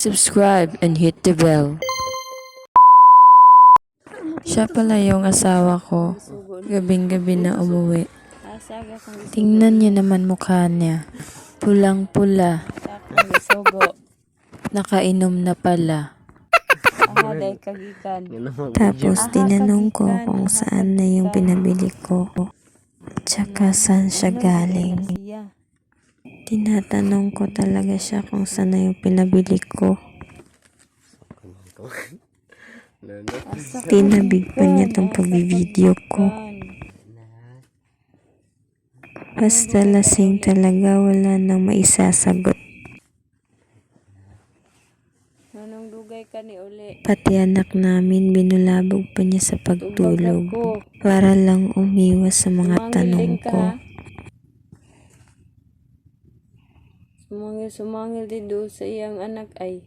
Subscribe and hit the bell. Siya pala yung asawa ko. Gabing-gabi na umuwi. Tingnan niyo naman mukha niya. Pulang-pula. Nakainom na pala. Tapos tinanong ko kung saan na yung pinabili ko. Tsaka saan siya galing. Tinatanong ko talaga siya kung saan na yung pinabili ko. Tinabig pa niya tong pagbibideo ko. Basta lasing talaga, wala nang maisasagot. Pati anak namin, binulabog pa niya sa pagtulog para lang umiwas sa mga tanong ko. Sumangil din doon sa iyang anak ay.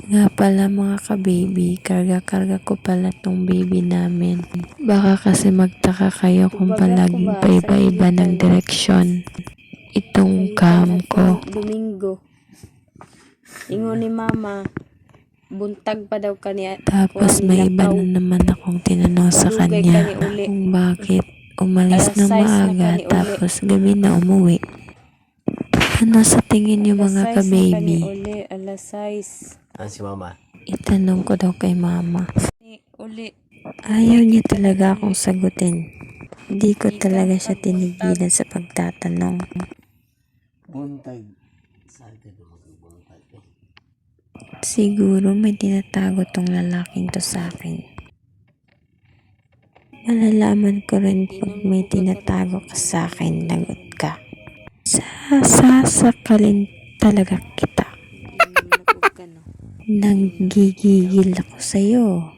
Nga pala mga ka-baby, karga-karga ko pala tong baby namin. Baka kasi magtaka kayo kung palaging paiba-iba ng direksyon itong cam ko. Domingo. Ingon ni mama, buntag pa daw kaniya. Tapos may iba na naman akong tinanong sa kanya kung bakit umalis na maaga tapos gabi na umuwi. Ano sa tingin niyo mga ka-baby? Alas 6. Si mama? Itanong ko daw kay mama. Uli. Ayaw niya talaga akong sagutin. Hindi ko talaga siya tinigilan sa pagtatanong. Buntag. Saan ka buntag eh? Siguro may tinatago tong lalaking to sa akin. Malalaman ko rin pag may tinatago ka sa akin, lagot ka. Sasakalin talaga kita. Nanggigigil ako sa'yo.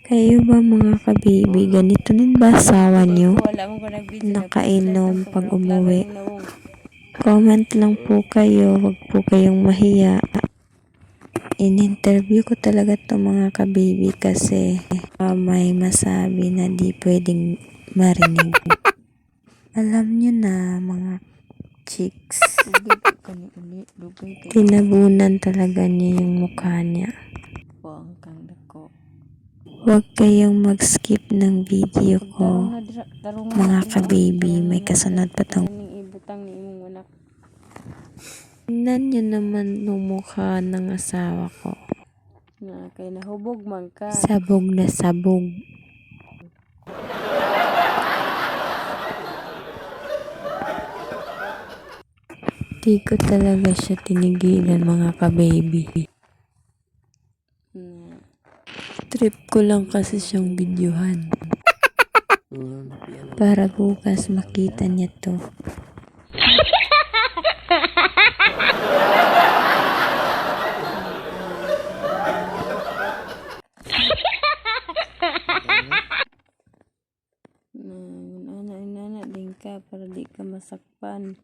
Kayo ba mga ka-baby, ganito din ba asawa niyo? Nakainom pag umuwi. Comment lang po kayo, wag po kayong mahiya. In-interview ko talaga to mga ka-baby kasi may masabi na di pwedeng marinig. Alam niyo na mga chicks. Tinabunan talaga niya yung mukha niya. Huwag kayong mag-skip ng video ko. Mga ka-baby, may kasunod pa tong. Tingnan niyo naman yung mukha ng asawa ko. Kay nahubog man ka. Sabog na sabog. Di ko talaga siya tinigilan mga ka-baby. Trip ko lang kasi siyang videohan. Para bukas makita niya to. Nana din ka para di ka masakpan.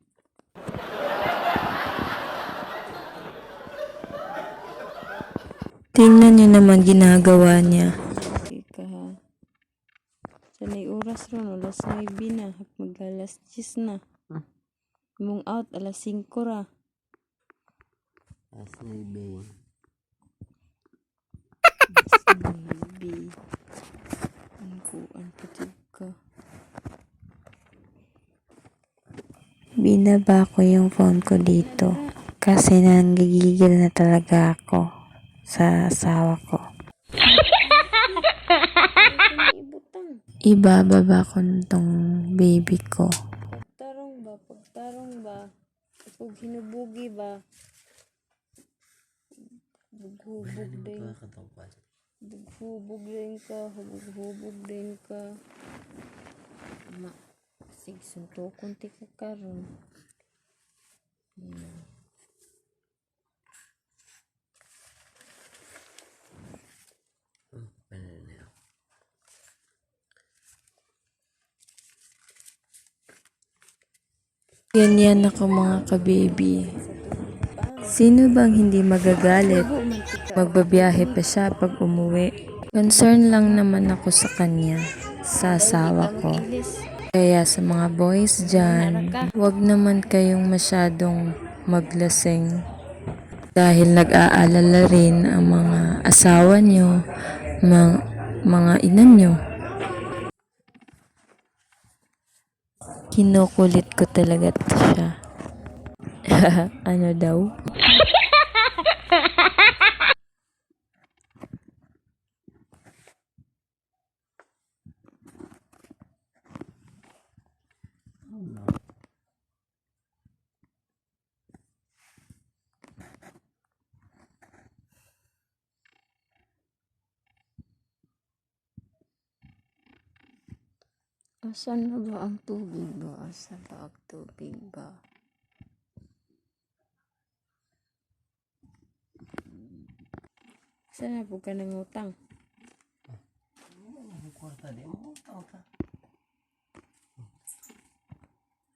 Tingnan niyo naman ginagawa niya. Ika ha. Sanay oras ron, alas 9 na. Mag-alas 10 na. Mong out, alas 5 ra. Alas 9. Ang kuan patid ka. Binaba ko yung phone ko dito. Kasi nanggigigil na talaga ako sa asawa ko. Ibababa ko nitong baby ko. Pagtarong ba? Pag hinubugi ba? Hubog din. Hubog din ka. Hubog din ka. Sig sunto kunti ka karon. Ganyan ako mga ka-baby. Sino bang hindi magagalit? Magbabiyahe pa siya pag umuwi. Concern lang naman ako sa kanya, sa asawa ko. Kaya sa mga boys dyan, wag naman kayong masyadong maglasing dahil nag-aalala rin ang mga asawa nyo, mga ina nyo. Kinukulit ko talaga siya. Ano daw? Asan na ba ang tubig ba? Asan ba ang tubig ba? Saan na po ka nangutang? Ang kwarta di mo utang ta.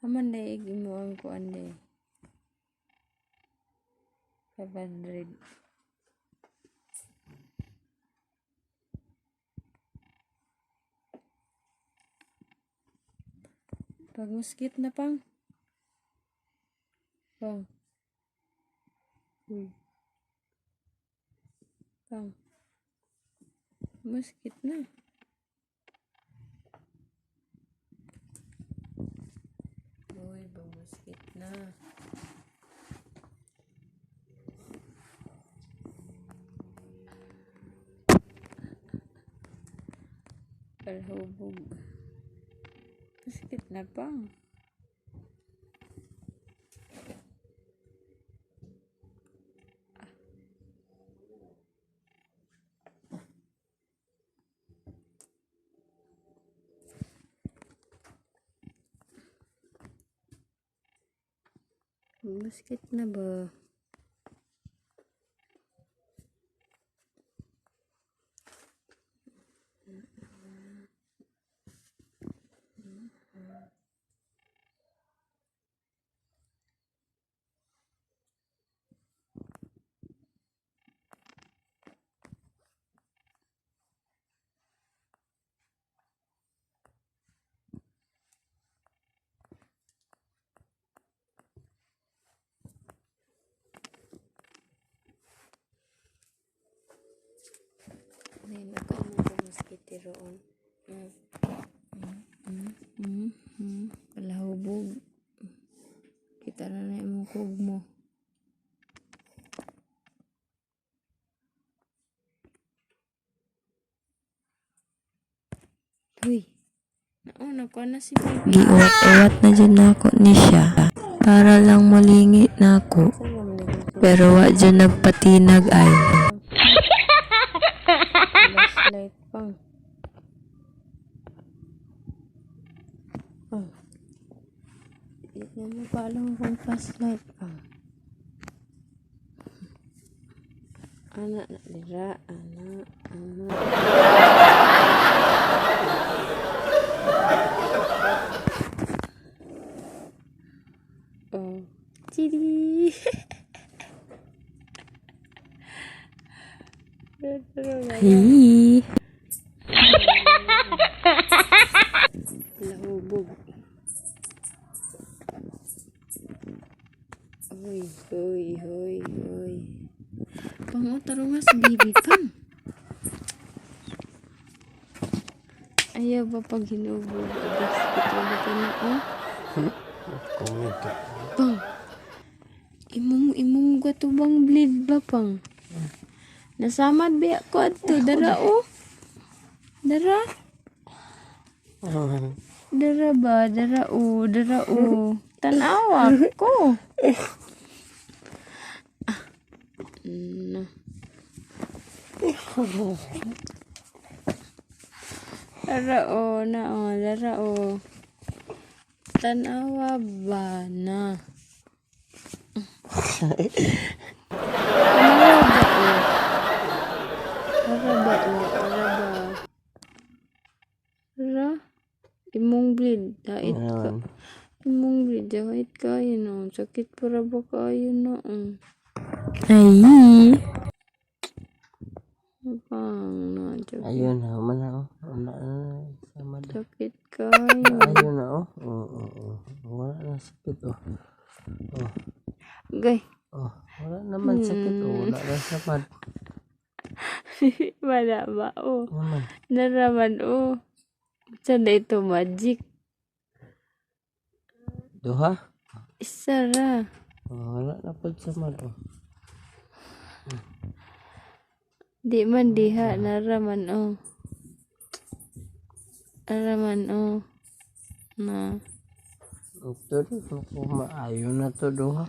Aman day, mo ang kuan day. 500. Pag muskit na pang. Pang. Pang. Muskit na. Uy, bumuskit na. Palhubog. Muskit na pang. Muskit na ba? Ay, nakamang muskiti roon. Palahubog. Kita na na yung kog mo. Uy. Nauna ko na si baby. Giuwat-uwat na dyan ako ni siya para lang mulingi na ako. Saan naman naging Pero wa dyan nagpatinag ay. flashlight pang? Pang. Iit na mo palang akong flashlight pang. Anak na dira. Anak. Oh. Chidi. Hi. Lahubog. Hoy. Pangutaro nga sa baby pang. Ayaw ba pag hinubog? Abas, ito ba ka na oh? Komento. Pang. Imong gatubang bleed ba pang? Nasamad ba ako ato? Dara oh. Dara. Dara ba? Dara oh. Tanawa ko. Na. Dara oh. Dara oh. Tanawa ba na? Tanawa ba oh? Dara. Imong bleed. Dait ka. Imong bleed. Dait kayo na. Sakit para ba kayo na. Ay. Bang na, Ayun na, mana oh. Wala na. Sama na. sakit kayo. Ayun na oh. Wala na sakit oh. Oh. Gay, Oh. Wala naman sakit oh. Wala na samad. wala ba? Oh, Naman. naraman oh. Saan na ito magic? Duha. Isa ra. Oh, wala na pag samad oh. Di man diha, naraman oh. Naraman oh. Na. Ito rin. Maayo na to duha.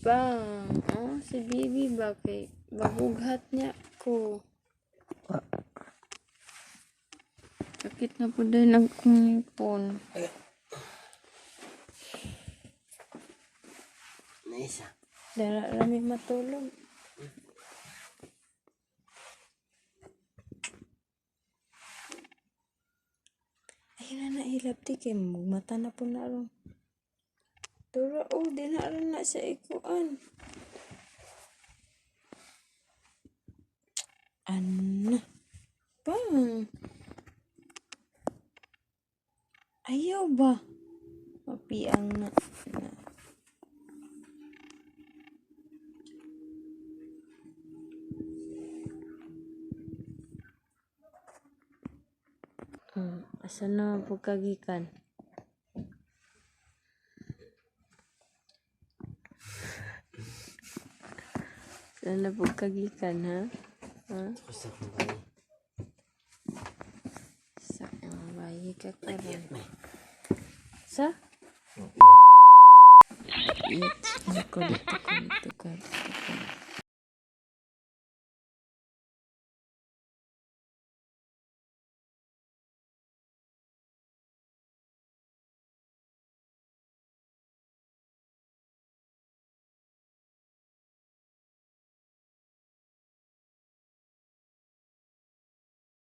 Bang. Oh, si Bibi ba kay babughat niya ko. Sakit na po din ang kumipon. Naisa. Dara rami matulog. Ayun na nailap di kay mata na po na ron. Dura oh, di na ron na sa ikuan. Ano? Bang. Ayaw ba? Mapiang na. Asa na po kagikan? Asa na po kagikan, ha? Ha? Basta kung bayi. Sa ang bayi ka Nag-iat karon. na Sa? Nag-iat. Yes. Ako dito ko.